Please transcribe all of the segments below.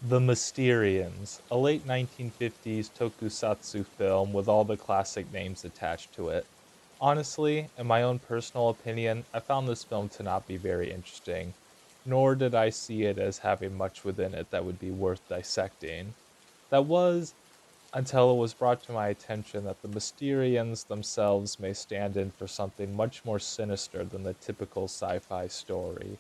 The Mysterians, a late 1950s tokusatsu film with all the classic names attached to it. Honestly, in my own personal opinion, I found this film to not be very interesting, nor did I see it as having much within it that would be worth dissecting. That was until it was brought to my attention that the Mysterians themselves may stand in for something much more sinister than the typical sci fi story.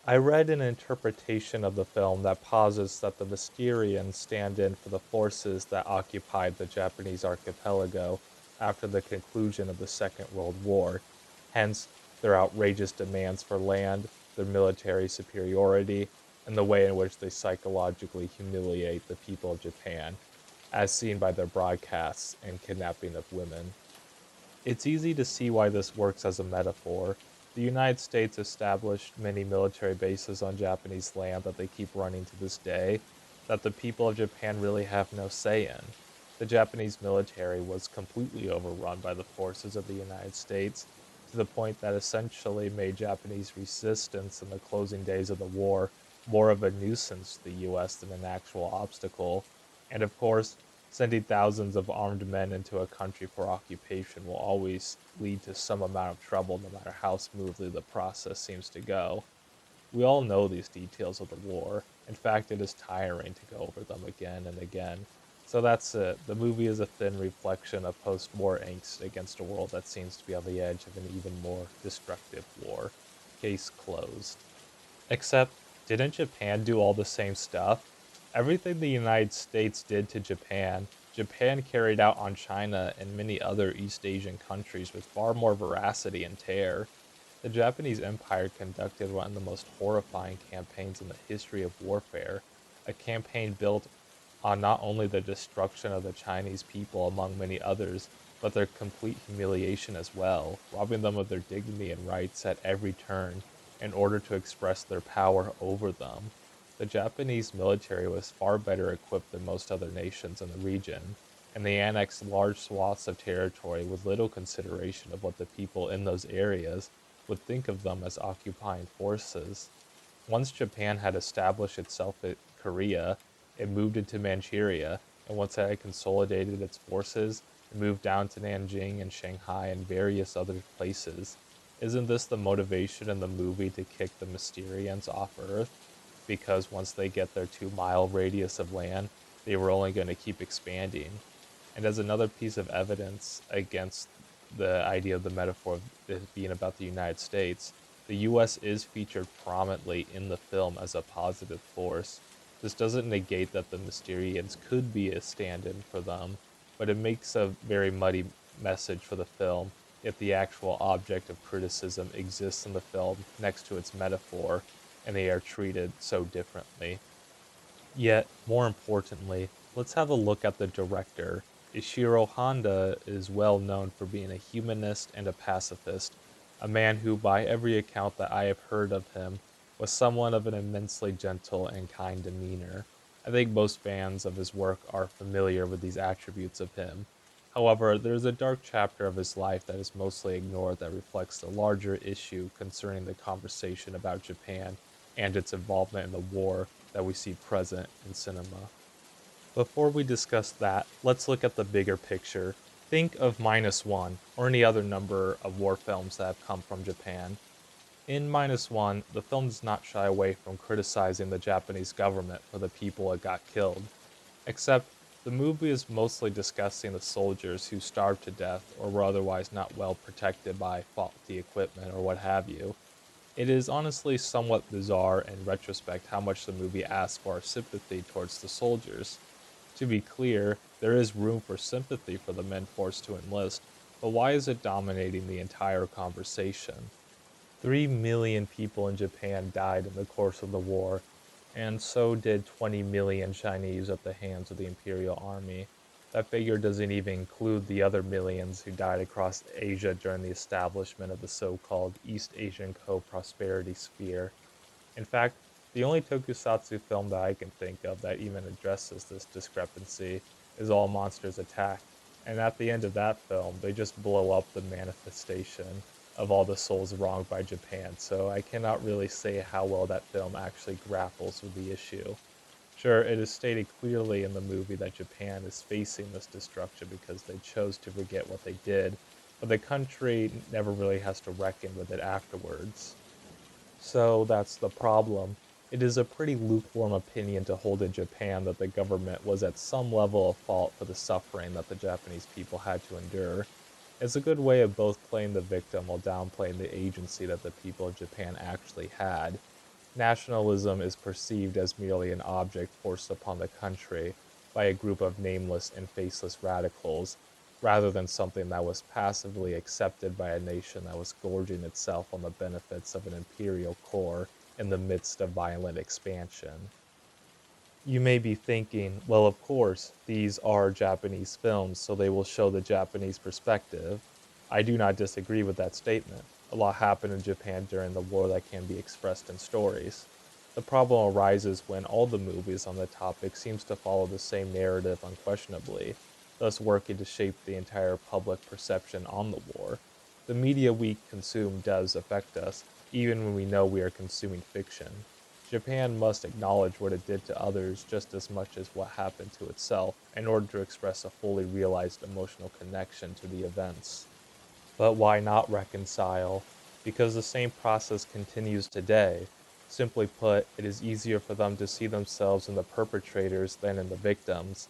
I read an interpretation of the film that posits that the Mysterians stand in for the forces that occupied the Japanese archipelago after the conclusion of the Second World War, hence their outrageous demands for land, their military superiority, and the way in which they psychologically humiliate the people of Japan, as seen by their broadcasts and kidnapping of women. It's easy to see why this works as a metaphor. The United States established many military bases on Japanese land that they keep running to this day, that the people of Japan really have no say in. The Japanese military was completely overrun by the forces of the United States, to the point that essentially made Japanese resistance in the closing days of the war more of a nuisance to the US than an actual obstacle. And of course, sending thousands of armed men into a country for occupation will always lead to some amount of trouble, no matter how smoothly the process seems to go. We all know these details of the war. In fact, it is tiring to go over them again and again. So that's it. The movie is a thin reflection of post war angst against a world that seems to be on the edge of an even more destructive war. Case closed. Except, didn't Japan do all the same stuff? Everything the United States did to Japan, Japan carried out on China and many other East Asian countries with far more veracity and terror. The Japanese Empire conducted one of the most horrifying campaigns in the history of warfare, a campaign built on not only the destruction of the Chinese people, among many others, but their complete humiliation as well, robbing them of their dignity and rights at every turn in order to express their power over them. The Japanese military was far better equipped than most other nations in the region, and they annexed large swaths of territory with little consideration of what the people in those areas would think of them as occupying forces. Once Japan had established itself in Korea, it moved into Manchuria, and once it had consolidated its forces, it moved down to Nanjing and Shanghai and various other places. Isn't this the motivation in the movie to kick the Mysterians off Earth? Because once they get their 2 mile radius of land, they were only going to keep expanding. And as another piece of evidence against the idea of the metaphor of it being about the United States, the US is featured prominently in the film as a positive force. This doesn't negate that the Mysterians could be a stand in for them, but it makes a very muddy message for the film if the actual object of criticism exists in the film next to its metaphor and they are treated so differently. Yet, more importantly, let's have a look at the director. Ishiro Honda is well known for being a humanist and a pacifist, a man who, by every account that I have heard of him, was someone of an immensely gentle and kind demeanor. I think most fans of his work are familiar with these attributes of him. However, there is a dark chapter of his life that is mostly ignored that reflects the larger issue concerning the conversation about Japan and its involvement in the war that we see present in cinema. Before we discuss that, let's look at the bigger picture. Think of Minus One, or any other number of war films that have come from Japan. In Minus One, the film does not shy away from criticizing the Japanese government for the people it got killed, except the movie is mostly discussing the soldiers who starved to death or were otherwise not well protected by faulty equipment or what have you. It is honestly somewhat bizarre in retrospect how much the movie asks for our sympathy towards the soldiers. To be clear, there is room for sympathy for the men forced to enlist, but why is it dominating the entire conversation? 3 million people in Japan died in the course of the war, and so did 20 million Chinese at the hands of the Imperial Army. That figure doesn't even include the other millions who died across Asia during the establishment of the so called East Asian Co Prosperity Sphere. In fact, the only tokusatsu film that I can think of that even addresses this discrepancy is All Monsters Attack. And at the end of that film, they just blow up the manifestation of all the souls wronged by Japan. So I cannot really say how well that film actually grapples with the issue. Sure, it is stated clearly in the movie that Japan is facing this destruction because they chose to forget what they did, but the country never really has to reckon with it afterwards. So that's the problem. It is a pretty lukewarm opinion to hold in Japan that the government was at some level of fault for the suffering that the Japanese people had to endure. It's a good way of both playing the victim while downplaying the agency that the people of Japan actually had. Nationalism is perceived as merely an object forced upon the country by a group of nameless and faceless radicals, rather than something that was passively accepted by a nation that was gorging itself on the benefits of an imperial core in the midst of violent expansion. You may be thinking, well, of course, these are Japanese films, so they will show the Japanese perspective. I do not disagree with that statement. A lot happened in Japan during the war that can be expressed in stories. The problem arises when all the movies on the topic seems to follow the same narrative unquestionably, thus working to shape the entire public perception on the war. The media we consume does affect us, even when we know we are consuming fiction. Japan must acknowledge what it did to others just as much as what happened to itself in order to express a fully realized emotional connection to the events. But why not reconcile? Because the same process continues today. Simply put, it is easier for them to see themselves in the perpetrators than in the victims.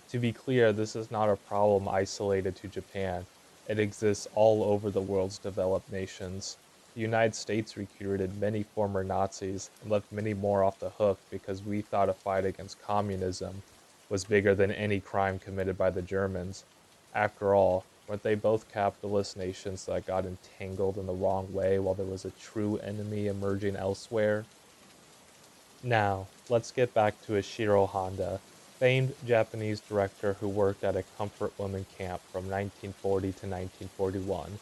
To be clear, this is not a problem isolated to Japan. It exists all over the world's developed nations. The United States recruited many former Nazis and left many more off the hook because we thought a fight against communism was bigger than any crime committed by the Germans. After all, weren't they both capitalist nations that got entangled in the wrong way while there was a true enemy emerging elsewhere? Now, let's get back to Ishiro Honda, famed Japanese director who worked at a comfort women camp from 1940 to 1941.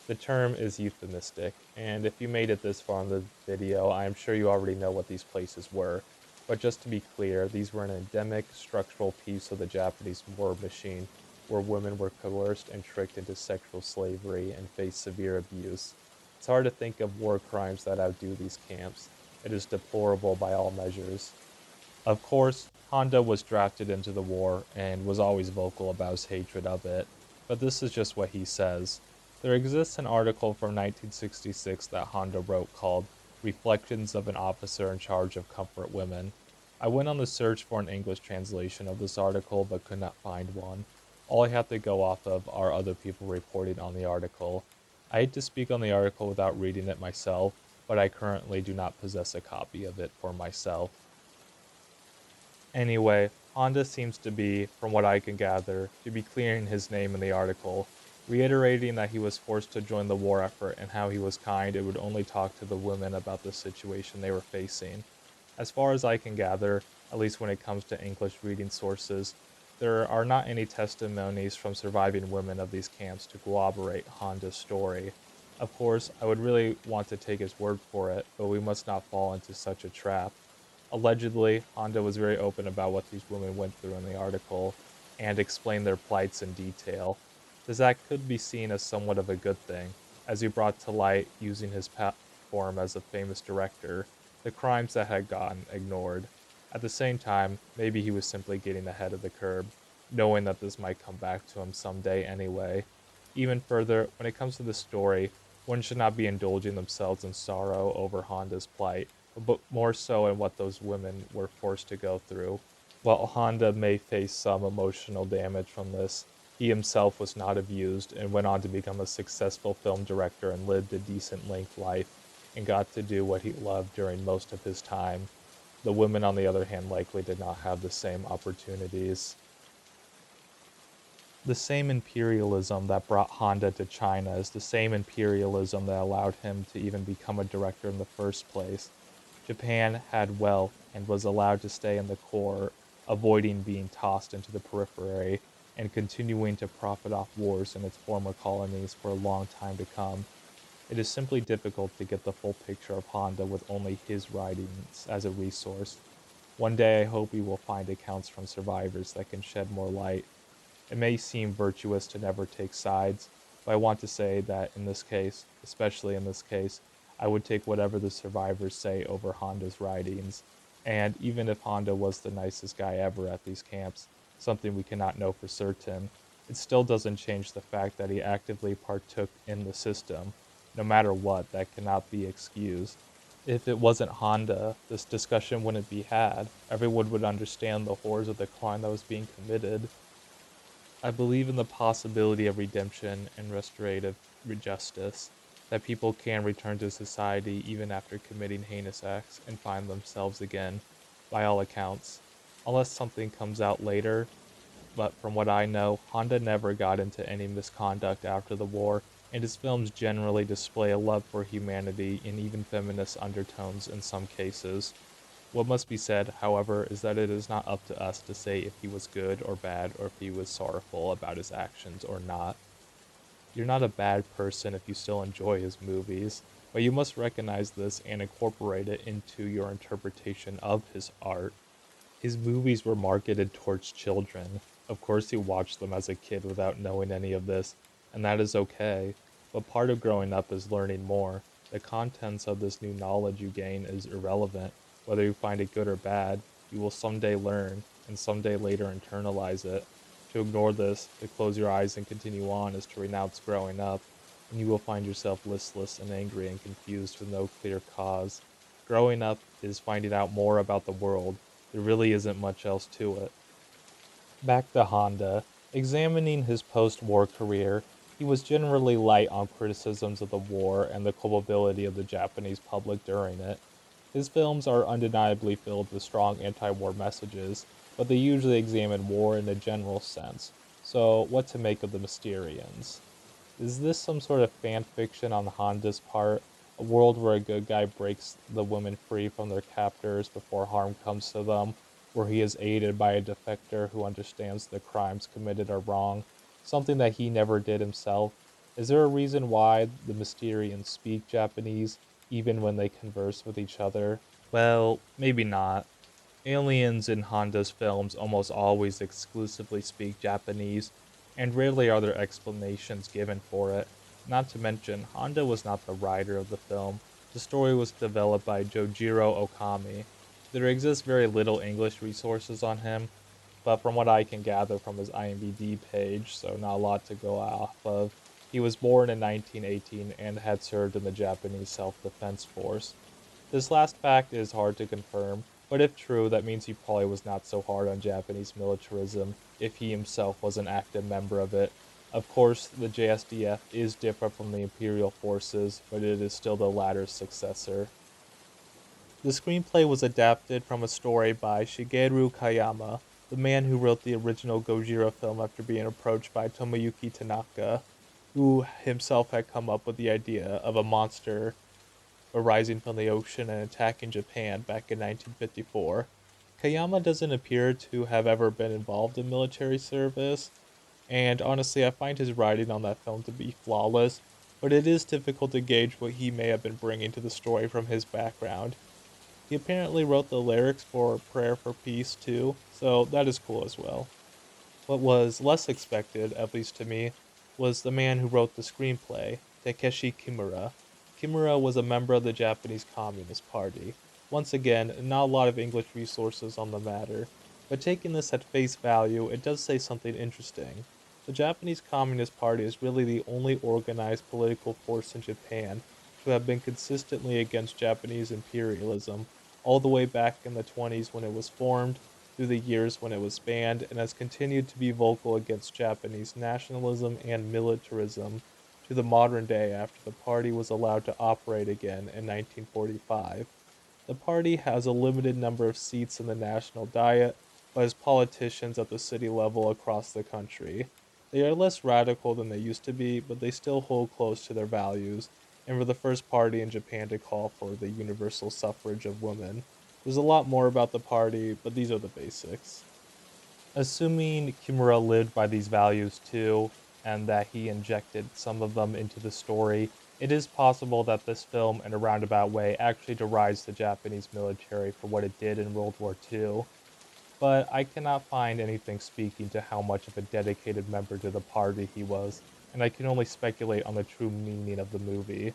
The term is euphemistic, and if you made it this far in the video, I am sure you already know what these places were. But just to be clear, these were an endemic structural piece of the Japanese war machine, where women were coerced and tricked into sexual slavery and faced severe abuse. It's hard to think of war crimes that outdo these camps. It is deplorable by all measures. Of course, Honda was drafted into the war and was always vocal about his hatred of it, but this is just what he says. There exists an article from 1966 that Honda wrote called Reflections of an Officer in Charge of Comfort Women. I went on the search for an English translation of this article but could not find one. All I have to go off of are other people reporting on the article. I hate to speak on the article without reading it myself, but I currently do not possess a copy of it for myself. Anyway, Honda seems to be, from what I can gather, to be clearing his name in the article, reiterating that he was forced to join the war effort and how he was kind and would only talk to the women about the situation they were facing. As far as I can gather, at least when it comes to English reading sources, there are not any testimonies from surviving women of these camps to corroborate Honda's story. Of course, I would really want to take his word for it, but we must not fall into such a trap. Allegedly, Honda was very open about what these women went through in the article and explained their plights in detail. This act could be seen as somewhat of a good thing, as he brought to light, using his platform as a famous director, the crimes that had gotten ignored. At the same time, maybe he was simply getting ahead of the curve, knowing that this might come back to him someday anyway. Even further, when it comes to the story, one should not be indulging themselves in sorrow over Honda's plight, but more so in what those women were forced to go through. While Honda may face some emotional damage from this, he himself was not abused and went on to become a successful film director and lived a decent length life and got to do what he loved during most of his time. The women, on the other hand, likely did not have the same opportunities. The same imperialism that brought Honda to China is the same imperialism that allowed him to even become a director in the first place. Japan had wealth and was allowed to stay in the core, avoiding being tossed into the periphery and continuing to profit off wars in its former colonies for a long time to come. It is simply difficult to get the full picture of Honda with only his writings as a resource. One day I hope we will find accounts from survivors that can shed more light. It may seem virtuous to never take sides, but I want to say that in this case, especially in this case, I would take whatever the survivors say over Honda's writings. And even if Honda was the nicest guy ever at these camps, something we cannot know for certain, it still doesn't change the fact that he actively partook in the system. No matter what, that cannot be excused. If it wasn't Honda, this discussion wouldn't be had. Everyone would understand the horrors of the crime that was being committed. I believe in the possibility of redemption and restorative justice, that people can return to society even after committing heinous acts and find themselves again, by all accounts, unless something comes out later. But from what I know, Honda never got into any misconduct after the war, and his films generally display a love for humanity and even feminist undertones in some cases. What must be said, however, is that it is not up to us to say if he was good or bad or if he was sorrowful about his actions or not. You're not a bad person if you still enjoy his movies, but you must recognize this and incorporate it into your interpretation of his art. His movies were marketed towards children. Of course, he watched them as a kid without knowing any of this, and that is okay. But part of growing up is learning more. The contents of this new knowledge you gain is irrelevant. Whether you find it good or bad, you will someday learn, and someday later internalize it. To ignore this, to close your eyes and continue on, is to renounce growing up, and you will find yourself listless and angry and confused with no clear cause. Growing up is finding out more about the world. There really isn't much else to it. Back to Honda. Examining his post war career, he was generally light on criticisms of the war and the culpability of the Japanese public during it. His films are undeniably filled with strong anti war messages, but they usually examine war in a general sense. So, what to make of the Mysterians? Is this some sort of fan fiction on Honda's part? A world where a good guy breaks the women free from their captors before harm comes to them, where he is aided by a defector who understands the crimes committed are wrong, something that he never did himself. Is there a reason why the Mysterians speak Japanese, even when they converse with each other? Well, maybe not. Aliens in Honda's films almost always exclusively speak Japanese, and rarely are there explanations given for it. Not to mention, Honda was not the writer of the film. The story was developed by Jôjirô Okami. There exists very little English resources on him, but from what I can gather from his IMDb page, so not a lot to go off of, he was born in 1918 and had served in the Japanese Self-Defense Force. This last fact is hard to confirm, but if true, that means he probably was not so hard on Japanese militarism if he himself was an active member of it. Of course, the JSDF is different from the Imperial forces, but it is still the latter's successor. The screenplay was adapted from a story by Shigeru Kayama, the man who wrote the original Gojira film after being approached by Tomoyuki Tanaka, who himself had come up with the idea of a monster arising from the ocean and attacking Japan back in 1954. Kayama doesn't appear to have ever been involved in military service, and honestly, I find his writing on that film to be flawless, but it is difficult to gauge what he may have been bringing to the story from his background. He apparently wrote the lyrics for Prayer for Peace too, so that is cool as well. What was less expected, at least to me, was the man who wrote the screenplay, Takeshi Kimura. Kimura was a member of the Japanese Communist Party. Once again, not a lot of English resources on the matter, but taking this at face value, it does say something interesting. The Japanese Communist Party is really the only organized political force in Japan to have been consistently against Japanese imperialism, all the way back in the 20s when it was formed, through the years when it was banned, and has continued to be vocal against Japanese nationalism and militarism to the modern day after the party was allowed to operate again in 1945. The party has a limited number of seats in the national diet, but has politicians at the city level across the country. They are less radical than they used to be, but they still hold close to their values, and were the first party in Japan to call for the universal suffrage of women. There's a lot more about the party, but these are the basics. Assuming Kimura lived by these values too, and that he injected some of them into the story, it is possible that this film, in a roundabout way, actually derides the Japanese military for what it did in World War II. But I cannot find anything speaking to how much of a dedicated member to the party he was, and I can only speculate on the true meaning of the movie.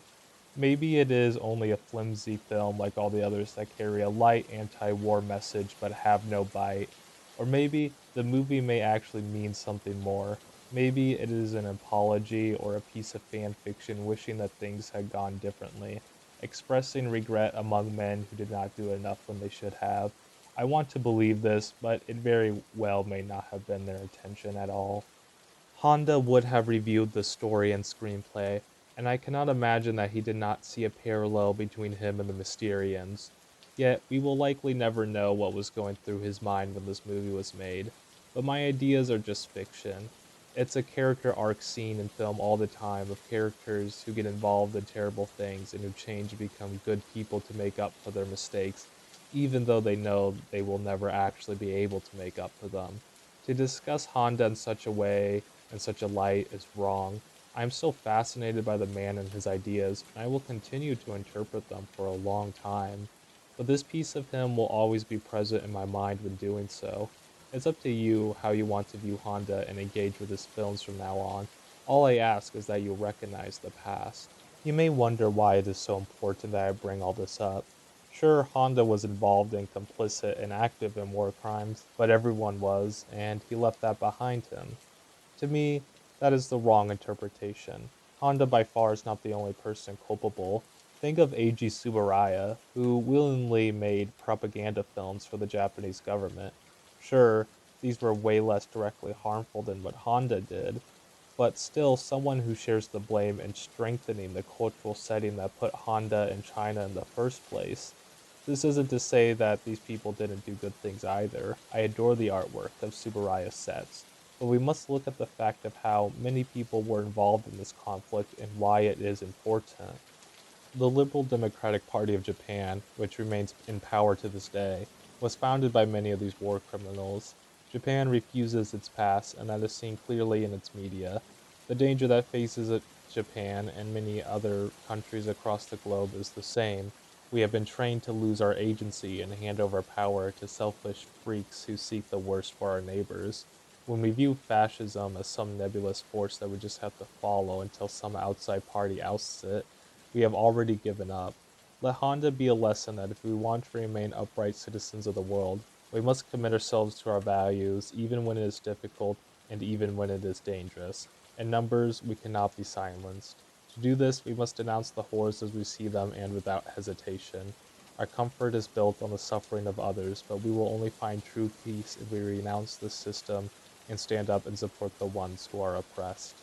Maybe it is only a flimsy film like all the others that carry a light anti war message but have no bite. Or maybe the movie may actually mean something more. Maybe it is an apology or a piece of fan fiction wishing that things had gone differently, expressing regret among men who did not do enough when they should have. I want to believe this, but it very well may not have been their intention at all. Honda would have reviewed the story and screenplay, and I cannot imagine that he did not see a parallel between him and the Mysterians. Yet, we will likely never know what was going through his mind when this movie was made. But my ideas are just fiction. It's a character arc seen in film all the time of characters who get involved in terrible things and who change and become good people to make up for their mistakes, even though they know they will never actually be able to make up for them. To discuss Honda in such a way and such a light is wrong. I am still fascinated by the man and his ideas, and I will continue to interpret them for a long time. But this piece of him will always be present in my mind when doing so. It's up to you how you want to view Honda and engage with his films from now on. All I ask is that you recognize the past. You may wonder why it is so important that I bring all this up. Sure, Honda was involved and complicit and active in war crimes, but everyone was, and he left that behind him. To me, that is the wrong interpretation. Honda by far is not the only person culpable. Think of Eiji Tsuburaya, who willingly made propaganda films for the Japanese government. Sure, these were way less directly harmful than what Honda did, but still someone who shares the blame in strengthening the cultural setting that put Honda in China in the first place. This isn't to say that these people didn't do good things either. I adore the artwork of Tsuburaya's sets, but we must look at the fact of how many people were involved in this conflict and why it is important. The Liberal Democratic Party of Japan, which remains in power to this day, was founded by many of these war criminals. Japan refuses its past, and that is seen clearly in its media. The danger that faces Japan and many other countries across the globe is the same. We have been trained to lose our agency and hand over power to selfish freaks who seek the worst for our neighbors. When we view fascism as some nebulous force that we just have to follow until some outside party ousts it, we have already given up. Let Honda be a lesson that if we want to remain upright citizens of the world, we must commit ourselves to our values even when it is difficult and even when it is dangerous. In numbers, we cannot be silenced. To do this, we must denounce the horrors as we see them and without hesitation. Our comfort is built on the suffering of others, but we will only find true peace if we renounce this system and stand up and support the ones who are oppressed.